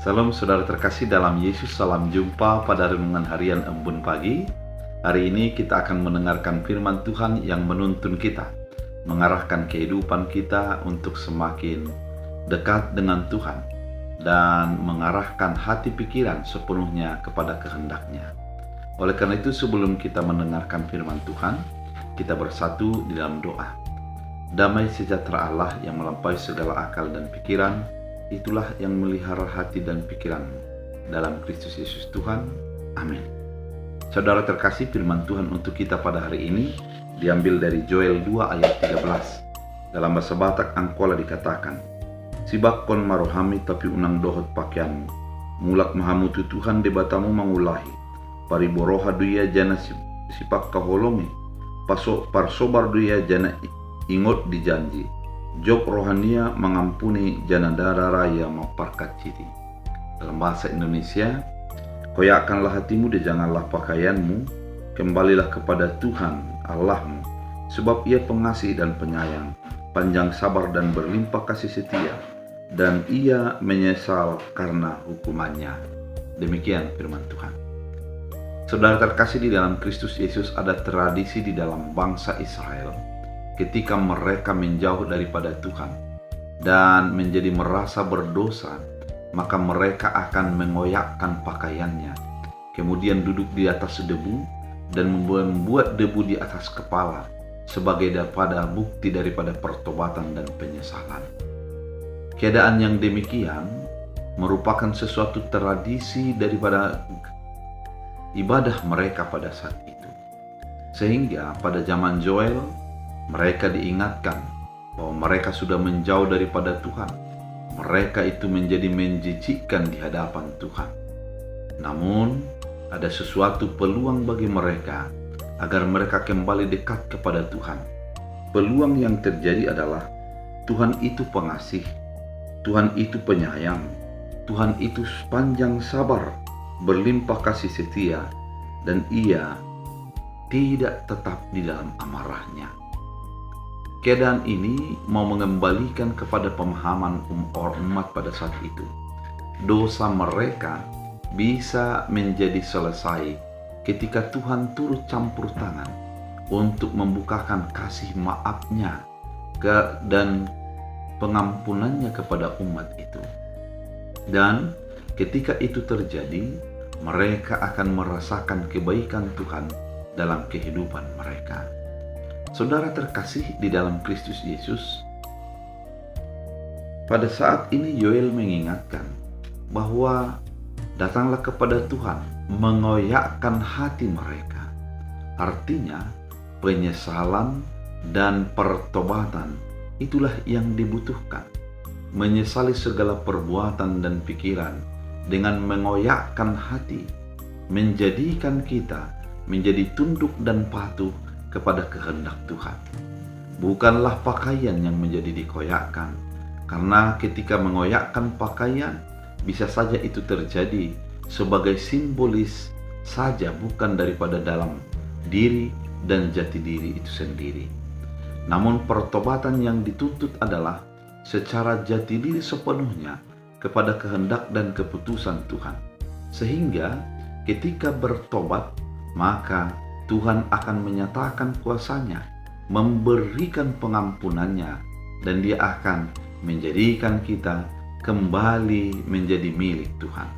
Salam saudara terkasih dalam Yesus, salam jumpa pada renungan harian Embun Pagi. Hari ini kita akan mendengarkan firman Tuhan yang menuntun kita, mengarahkan kehidupan kita untuk semakin dekat dengan Tuhan, dan mengarahkan hati pikiran sepenuhnya kepada kehendak-Nya. Oleh karena itu, sebelum kita mendengarkan firman Tuhan, kita bersatu di dalam doa. Damai sejahtera Allah yang melampaui segala akal dan pikiran, itulah yang melihara hati dan pikiranmu dalam Kristus Yesus Tuhan. Amin. Saudara terkasih, firman Tuhan untuk kita pada hari ini diambil dari Joel 2 ayat 13. Dalam bahasa Batak Angkola dikatakan, "Sibak kon marohami tapi unang dohot pakaianmu, mulak mahamutu Tuhan debatamu mangulahi, pariboroha duya jana sipak kaholongi, pasok parsobar duya jana ingot dijanji, Job rohania mengampuni janadara raya maparkat citi." Dalam bahasa Indonesia, koyakkanlah hatimu dan janganlah pakaianmu, kembalilah kepada Tuhan Allahmu, sebab Ia pengasih dan penyayang, panjang sabar dan berlimpah kasih setia, dan Ia menyesal karena hukumannya. Demikian firman Tuhan. Saudara terkasih, di dalam Kristus Yesus ada tradisi di dalam bangsa Israel ketika mereka menjauh daripada Tuhan dan menjadi merasa berdosa, maka mereka akan mengoyakkan pakaiannya, kemudian duduk di atas debu dan membuat debu di atas kepala sebagai bukti daripada pertobatan dan penyesalan. Keadaan yang demikian merupakan sesuatu tradisi daripada ibadah mereka pada saat itu, sehingga pada zaman Joel mereka diingatkan bahwa mereka sudah menjauh daripada Tuhan. Mereka itu menjadi menjijikkan di hadapan Tuhan. Namun, ada sesuatu peluang bagi mereka agar mereka kembali dekat kepada Tuhan. Peluang yang terjadi adalah Tuhan itu pengasih, Tuhan itu penyayang, Tuhan itu panjang sabar, berlimpah kasih setia, dan Ia tidak tetap di dalam amarahnya. Keadaan ini mau mengembalikan kepada pemahaman umat pada saat itu. Dosa mereka bisa menjadi selesai ketika Tuhan turut campur tangan untuk membukakan kasih maaf-Nya dan pengampunannya kepada umat itu. Dan ketika itu terjadi, mereka akan merasakan kebaikan Tuhan dalam kehidupan mereka. Saudara terkasih di dalam Kristus Yesus, pada saat ini Yoel mengingatkan bahwa datanglah kepada Tuhan, mengoyakkan hati mereka. Artinya penyesalan dan pertobatan itulah yang dibutuhkan. Menyesali segala perbuatan dan pikiran dengan mengoyakkan hati, menjadikan kita menjadi tunduk dan patuh kepada kehendak Tuhan. Bukanlah pakaian yang menjadi dikoyakkan, karena ketika mengoyakkan pakaian bisa saja itu terjadi sebagai simbolis saja, bukan daripada dalam diri dan jati diri itu sendiri. Namun pertobatan yang dituntut adalah secara jati diri sepenuhnya kepada kehendak dan keputusan Tuhan, sehingga ketika bertobat maka Tuhan akan menyatakan kuasa-Nya, memberikan pengampunannya, dan Dia akan menjadikan kita kembali menjadi milik Tuhan.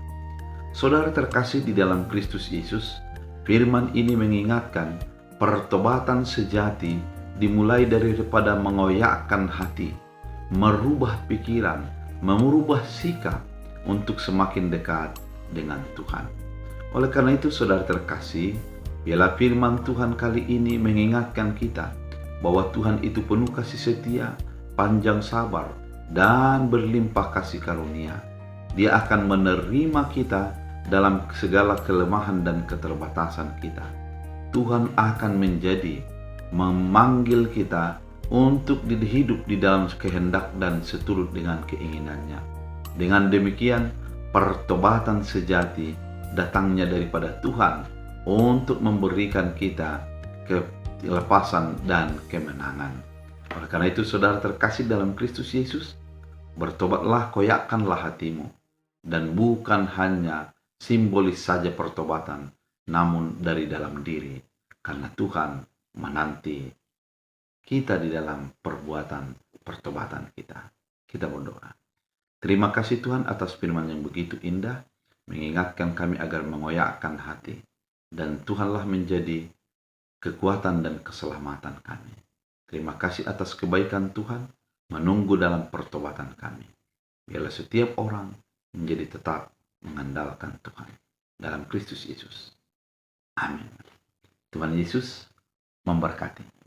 Saudara terkasih di dalam Kristus Yesus, firman ini mengingatkan pertobatan sejati dimulai daripada mengoyakkan hati, merubah pikiran, merubah sikap untuk semakin dekat dengan Tuhan. Oleh karena itu, saudara terkasih, biarlah firman Tuhan kali ini mengingatkan kita bahwa Tuhan itu penuh kasih setia, panjang sabar, dan berlimpah kasih karunia. Dia akan menerima kita dalam segala kelemahan dan keterbatasan kita. Tuhan akan memanggil kita untuk hidup di dalam kehendak dan seturut dengan keinginannya. Dengan demikian, pertobatan sejati datangnya daripada Tuhan untuk memberikan kita kelepasan dan kemenangan. Oleh karena itu, saudara terkasih dalam Kristus Yesus, bertobatlah, koyakkanlah hatimu, dan bukan hanya simbolis saja pertobatan, namun dari dalam diri, karena Tuhan menanti kita di dalam perbuatan pertobatan kita. Kita berdoa. Terima kasih Tuhan atas firman yang begitu indah, mengingatkan kami agar mengoyakkan hati, dan Tuhanlah menjadi kekuatan dan keselamatan kami. Terima kasih atas kebaikan Tuhan, menunggu dalam pertobatan kami. Biarlah setiap orang menjadi tetap mengandalkan Tuhan dalam Kristus Yesus. Amin. Tuhan Yesus memberkati.